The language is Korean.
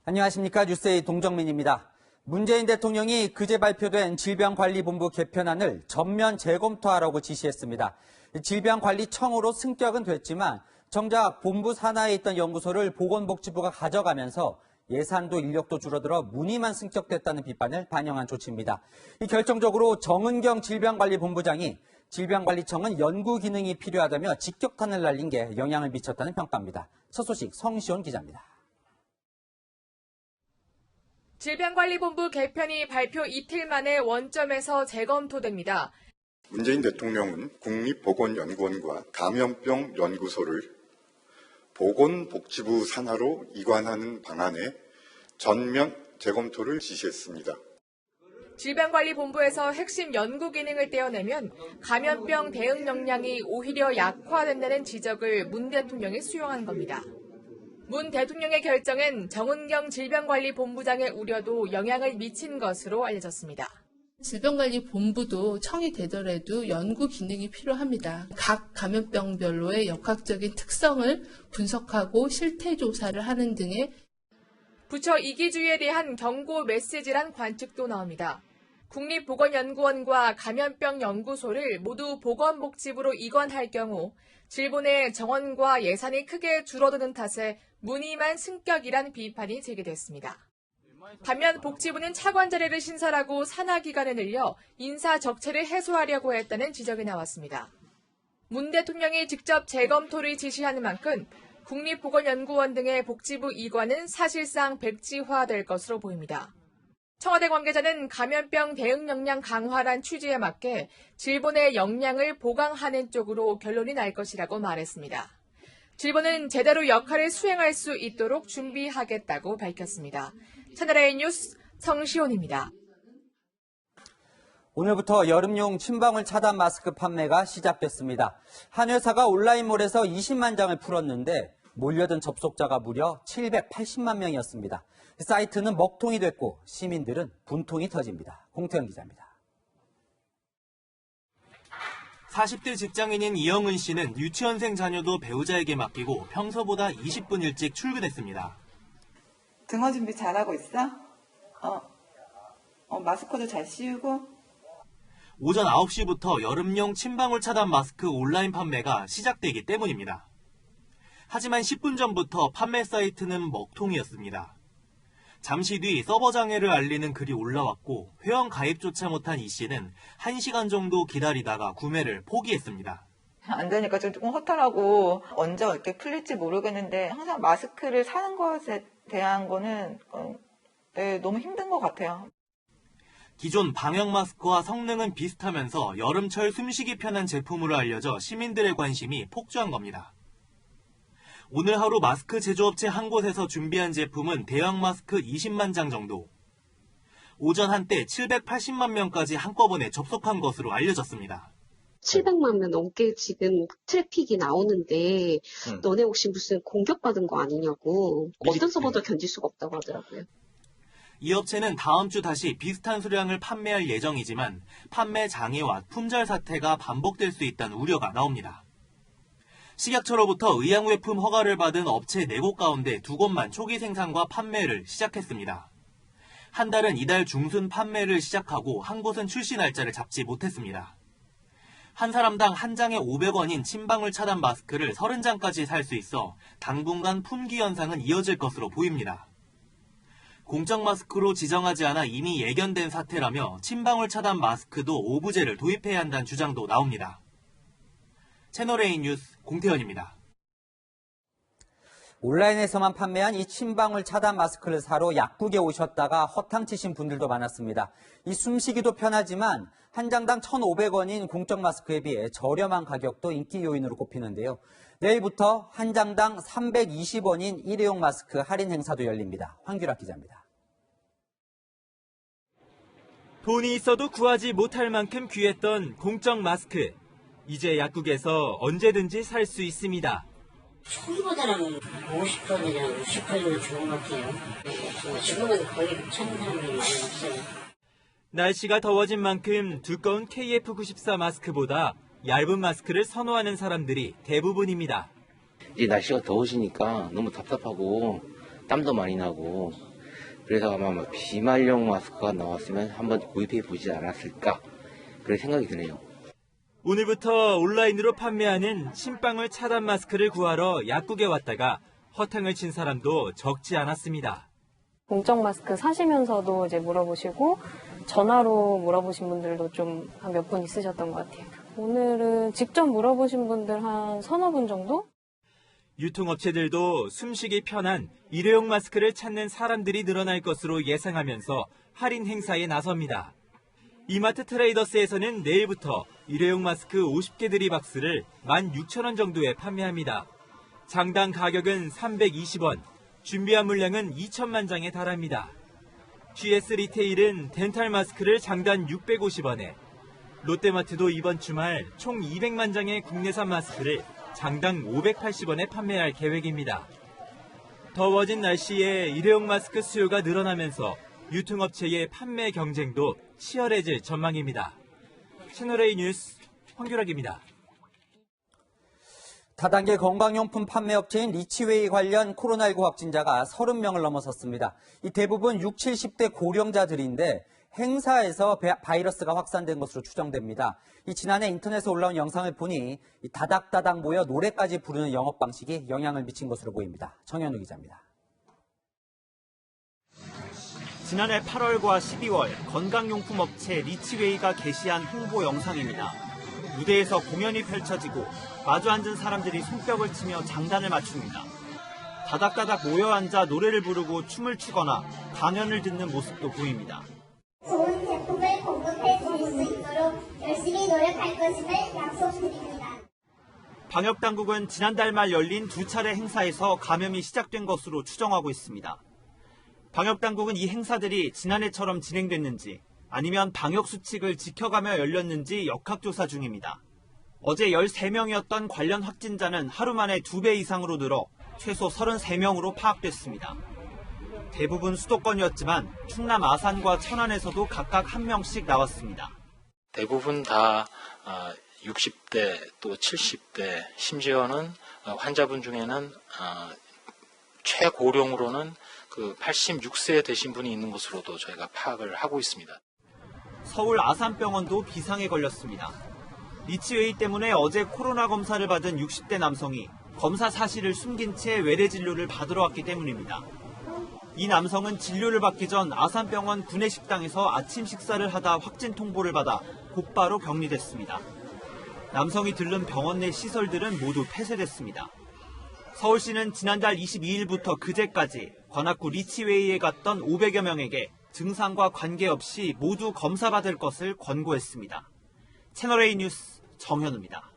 안녕하십니까. 뉴스의 동정민입니다. 문재인 대통령이 그제 발표된 질병관리본부 개편안을 전면 재검토하라고 지시했습니다. 질병관리청으로 승격은 됐지만 정작 본부 산하에 있던 연구소를 보건복지부가 가져가면서 예산도 인력도 줄어들어 무늬만 승격됐다는 비판을 반영한 조치입니다. 결정적으로 정은경 질병관리본부장이 질병관리청은 연구 기능이 필요하다며 직격탄을 날린 게 영향을 미쳤다는 평가입니다. 첫 소식 성시온 기자입니다. 질병관리본부 개편이 발표 이틀 만에 원점에서 재검토됩니다. 문재인 대통령은 국립보건연구원과 감염병 연구소를 보건복지부 산하로 이관하는 방안에 전면 재검토를 지시했습니다. 질병관리본부에서 핵심 연구 기능을 떼어내면 감염병 대응 역량이 오히려 약화된다는 지적을 문 대통령이 수용한 겁니다. 문 대통령의 결정은 정은경 질병관리본부장의 우려도 영향을 미친 것으로 알려졌습니다. 질병관리본부도 청이 되더라도 연구 기능이 필요합니다. 각 감염병별로의 역학적인 특성을 분석하고 실태 조사를 하는 등의 부처 이기주의에 대한 경고 메시지란 관측도 나옵니다. 국립보건연구원과 감염병 연구소를 모두 보건복지부로 이관할 경우 질본의 정원과 예산이 크게 줄어드는 탓에 무늬만 승격이란 비판이 제기됐습니다. 반면 복지부는 차관 자리를 신설하고 산하 기관을 늘려 인사 적체를 해소하려고 했다는 지적이 나왔습니다. 문 대통령이 직접 재검토를 지시하는 만큼 국립보건연구원 등의 복지부 이관은 사실상 백지화될 것으로 보입니다. 청와대 관계자는 감염병 대응 역량 강화란 취지에 맞게 질본의 역량을 보강하는 쪽으로 결론이 날 것이라고 말했습니다. 질본은 제대로 역할을 수행할 수 있도록 준비하겠다고 밝혔습니다. 채널A 뉴스 성시온입니다. 오늘부터 여름용 침방울 차단 마스크 판매가 시작됐습니다. 한 회사가 온라인몰에서 20만 장을 풀었는데 몰려든 접속자가 무려 780만 명이었습니다. 사이트는 먹통이 됐고 시민들은 분통이 터집니다. 공태현 기자입니다. 40대 직장인인 이영은 씨는 유치원생 자녀도 배우자에게 맡기고 평소보다 20분 일찍 출근했습니다. 등어 준비 잘하고 있어? 마스크도 잘 씌우고? 오전 9시부터 여름용 침방울 차단 마스크 온라인 판매가 시작되기 때문입니다. 하지만 10분 전부터 판매 사이트는 먹통이었습니다. 잠시 뒤 서버 장애를 알리는 글이 올라왔고 회원 가입조차 못한 이 씨는 1시간 정도 기다리다가 구매를 포기했습니다. 안 되니까 조금 허탈하고 언제 이렇게 풀릴지 모르겠는데 항상 마스크를 사는 것에 대한 거는 너무 힘든 것 같아요. 기존 방역 마스크와 성능은 비슷하면서 여름철 숨쉬기 편한 제품으로 알려져 시민들의 관심이 폭주한 겁니다. 오늘 하루 마스크 제조업체 한 곳에서 준비한 제품은 대형 마스크 20만 장 정도. 오전 한때 780만 명까지 한꺼번에 접속한 것으로 알려졌습니다. 700만 명 넘게 지금 트래픽이 나오는데 너네 혹시 무슨 공격받은 거 아니냐고 어떤 서버도 견딜 수가 없다고 하더라고요. 이 업체는 다음 주 다시 비슷한 수량을 판매할 예정이지만 판매 장애와 품절 사태가 반복될 수 있다는 우려가 나옵니다. 식약처로부터 의약외품 허가를 받은 업체 4곳 가운데 2곳만 초기 생산과 판매를 시작했습니다. 한 달은 이달 중순 판매를 시작하고 한 곳은 출시 날짜를 잡지 못했습니다. 한 사람당 한 장에 500원인 침방울 차단 마스크를 30장까지 살 수 있어 당분간 품귀 현상은 이어질 것으로 보입니다. 공적 마스크로 지정하지 않아 이미 예견된 사태라며 침방울 차단 마스크도 오부제를 도입해야 한다는 주장도 나옵니다. 채널A 뉴스 공태현입니다. 온라인에서만 판매한 이 침방울 차단 마스크를 사러 약국에 오셨다가 허탕치신 분들도 많았습니다. 이 숨쉬기도 편하지만 한 장당 1,500원인 공적 마스크에 비해 저렴한 가격도 인기 요인으로 꼽히는데요. 내일부터 한 장당 320원인 일회용 마스크 할인 행사도 열립니다. 황규락 기자입니다. 돈이 있어도 구하지 못할 만큼 귀했던 공적 마스크. 이제 약국에서 언제든지 살 수 있습니다. 처음보다는 50%나 60% 좋은 것 같아요. 지금은 거의 찾는 사람들이 많이 없어요. 날씨가 더워진 만큼 두꺼운 KF94 마스크보다 얇은 마스크를 선호하는 사람들이 대부분입니다. 이제 날씨가 더우시니까 너무 답답하고 땀도 많이 나고 그래서 아마 비말용 마스크가 나왔으면 한번 구입해 보지 않았을까 그런 생각이 드네요. 오늘부터 온라인으로 판매하는 침방울 차단 마스크를 구하러 약국에 왔다가 허탕을 친 사람도 적지 않았습니다. 공적 마스크 사시면서도 이제 물어보시고 전화로 물어보신 분들도 좀 한 몇 분 있으셨던 것 같아요. 오늘은 직접 물어보신 분들 한 서너 분 정도? 유통업체들도 숨쉬기 편한 일회용 마스크를 찾는 사람들이 늘어날 것으로 예상하면서 할인 행사에 나섭니다. 이마트 트레이더스에서는 내일부터 일회용 마스크 50개 드리박스를 16,000원 정도에 판매합니다. 장당 가격은 320원, 준비한 물량은 2천만 장에 달합니다. GS 리테일은 덴탈 마스크를 장단 650원에, 롯데마트도 이번 주말 총 200만 장의 국내산 마스크를 장당 580원에 판매할 계획입니다. 더워진 날씨에 일회용 마스크 수요가 늘어나면서 유통업체의 판매 경쟁도 치열해질 전망입니다. 채널A 뉴스 황규락입니다. 다단계 건강용품 판매업체인 리치웨이 관련 코로나19 확진자가 30명을 넘어섰습니다. 이 대부분 60, 70대 고령자들인데 행사에서 바이러스가 확산된 것으로 추정됩니다. 지난해 인터넷에 올라온 영상을 보니 다닥다닥 모여 노래까지 부르는 영업 방식이 영향을 미친 것으로 보입니다. 정현우 기자입니다. 지난해 8월과 12월 건강용품 업체 리치웨이가 게시한 홍보 영상입니다. 무대에서 공연이 펼쳐지고 마주 앉은 사람들이 손뼉을 치며 장단을 맞춥니다. 다닥다닥 모여 앉아 노래를 부르고 춤을 추거나 강연을 듣는 모습도 보입니다. 좋은 제품을 공급해 드릴 수 있도록 열심히 노력할 것임을 약속드립니다. 방역당국은 지난달 말 열린 2차례 행사에서 감염이 시작된 것으로 추정하고 있습니다. 방역당국은 이 행사들이 지난해처럼 진행됐는지 아니면 방역수칙을 지켜가며 열렸는지 역학조사 중입니다. 어제 13명이었던 관련 확진자는 하루 만에 2배 이상으로 늘어 최소 33명으로 파악됐습니다. 대부분 수도권이었지만 충남 아산과 천안에서도 각각 1명씩 나왔습니다. 대부분 다 60대 또 70대 심지어는 환자분 중에는 최고령으로는 86세 되신 분이 있는 것으로도 저희가 파악을 하고 있습니다. 서울 아산병원도 비상에 걸렸습니다. 리치웨이 때문에 어제 코로나 검사를 받은 60대 남성이 검사 사실을 숨긴 채 외래 진료를 받으러 왔기 때문입니다. 이 남성은 진료를 받기 전 아산병원 구내식당에서 아침 식사를 하다 확진 통보를 받아 곧바로 격리됐습니다. 남성이 들른 병원 내 시설들은 모두 폐쇄됐습니다. 서울시는 지난달 22일부터 그제까지 관악구 리치웨이에 갔던 500여 명에게 증상과 관계없이 모두 검사받을 것을 권고했습니다. 채널A 뉴스 정현우입니다.